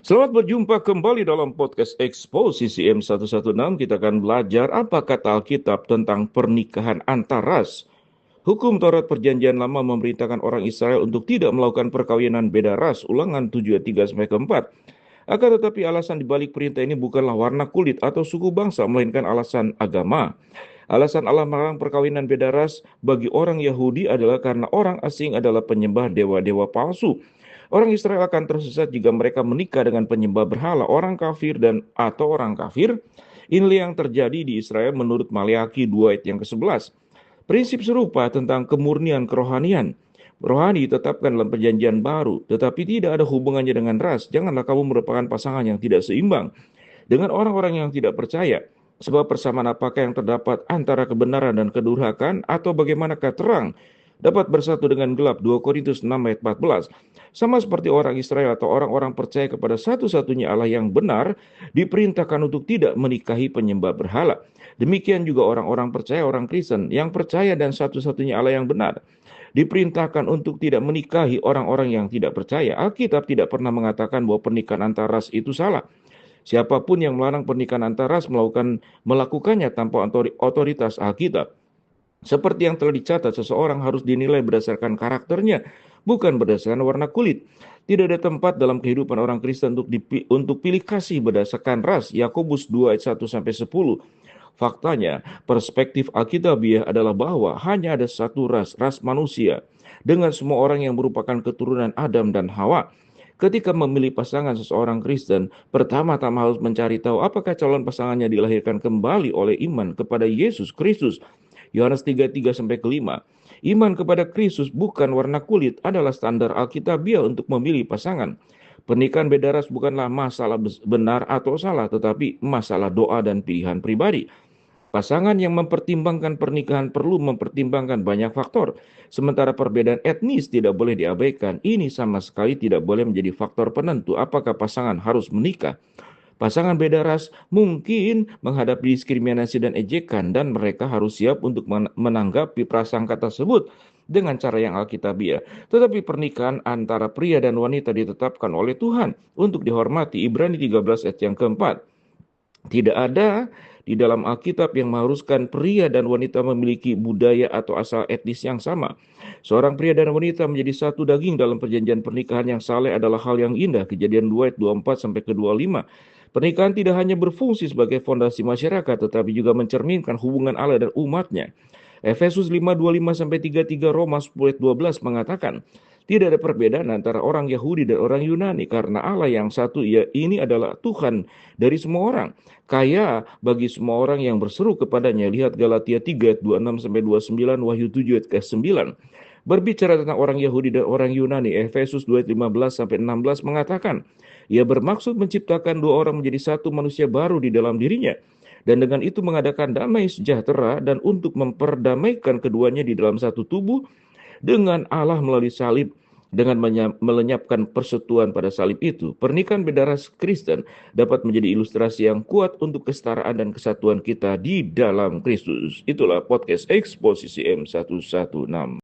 Selamat berjumpa kembali dalam podcast Eksposisi M116. Kita akan belajar apa kata Alkitab tentang pernikahan antar ras. Hukum Taurat Perjanjian Lama memerintahkan orang Israel untuk tidak melakukan perkawinan beda ras. Ulangan 7 ayat 3 sampai keempat. Akan tetapi alasan dibalik perintah ini bukanlah warna kulit atau suku bangsa, melainkan alasan agama. Alasan Allah melarang perkawinan beda ras bagi orang Yahudi adalah karena orang asing adalah penyembah dewa-dewa palsu. Orang Israel akan tersesat jika mereka menikah dengan penyembah berhala, orang kafir atau orang kafir. Inilah yang terjadi di Israel menurut Maleakhi 2 ayat yang ke-11. Prinsip serupa tentang kemurnian kerohanian. Rohani ditetapkan dalam perjanjian baru, tetapi tidak ada hubungannya dengan ras. Janganlah kamu merupakan pasangan yang tidak seimbang dengan orang-orang yang tidak percaya. Sebab persamaan apakah yang terdapat antara kebenaran dan kedurhakaan, atau bagaimanakah terang dapat bersatu dengan gelap? 2 Korintus 6 ayat 14. Sama seperti orang Israel atau orang-orang percaya kepada satu-satunya Allah yang benar, diperintahkan untuk tidak menikahi penyembah berhala. Demikian juga orang-orang percaya, orang Kristen yang percaya dan satu-satunya Allah yang benar, diperintahkan untuk tidak menikahi orang-orang yang tidak percaya. Alkitab tidak pernah mengatakan bahwa pernikahan antar ras itu salah. Siapapun yang melarang pernikahan antar ras melakukannya tanpa otoritas Alkitab. Seperti yang telah dicatat, seseorang harus dinilai berdasarkan karakternya, bukan berdasarkan warna kulit. Tidak ada tempat dalam kehidupan orang Kristen untuk pilih kasih berdasarkan ras. Yakobus 2 ayat 1 sampai 10. Faktanya, perspektif Alkitabiah adalah bahwa hanya ada satu ras, ras manusia, dengan semua orang yang merupakan keturunan Adam dan Hawa. Ketika memilih pasangan seseorang Kristen, pertama-tama harus mencari tahu apakah calon pasangannya dilahirkan kembali oleh iman kepada Yesus Kristus. Yohanes 3:3 sampai ke-5. Iman kepada Kristus bukan warna kulit adalah standar Alkitabiah untuk memilih pasangan. Pernikahan beda ras bukanlah masalah benar atau salah, tetapi masalah doa dan pilihan pribadi. Pasangan yang mempertimbangkan pernikahan perlu mempertimbangkan banyak faktor. Sementara perbedaan etnis tidak boleh diabaikan. Ini sama sekali tidak boleh menjadi faktor penentu apakah pasangan harus menikah. Pasangan beda ras mungkin menghadapi diskriminasi dan ejekan, dan mereka harus siap untuk menanggapi prasangka tersebut dengan cara yang alkitabiah. Tetapi pernikahan antara pria dan wanita ditetapkan oleh Tuhan untuk dihormati. Ibrani 13 ayat yang keempat. Tidak ada di dalam Alkitab yang mengharuskan pria dan wanita memiliki budaya atau asal etnis yang sama. Seorang pria dan wanita menjadi satu daging dalam perjanjian pernikahan yang saleh adalah hal yang indah. Kejadian 2 ayat 24 sampai ke 25. Pernikahan tidak hanya berfungsi sebagai fondasi masyarakat, tetapi juga mencerminkan hubungan Allah dan umatnya. Efesus 5:25 sampai 33, Roma 10 ayat 12 mengatakan, tidak ada perbedaan antara orang Yahudi dan orang Yunani, karena Allah yang satu, ini adalah Tuhan dari semua orang, kaya bagi semua orang yang berseru kepadanya. Lihat Galatia 3 ayat 26 sampai 29, Wahyu 7 ayat ke-9. Berbicara tentang orang Yahudi dan orang Yunani, Efesus 2 ayat 15 sampai 16 mengatakan, ia bermaksud menciptakan dua orang menjadi satu manusia baru di dalam dirinya, dan dengan itu mengadakan damai sejahtera, dan untuk memperdamaikan keduanya di dalam satu tubuh dengan Allah melalui salib, dengan melenyapkan persekutuan pada salib itu. Pernikahan beda ras Kristen dapat menjadi ilustrasi yang kuat untuk kesetaraan dan kesatuan kita di dalam Kristus. Itulah podcast Eksposisi M116.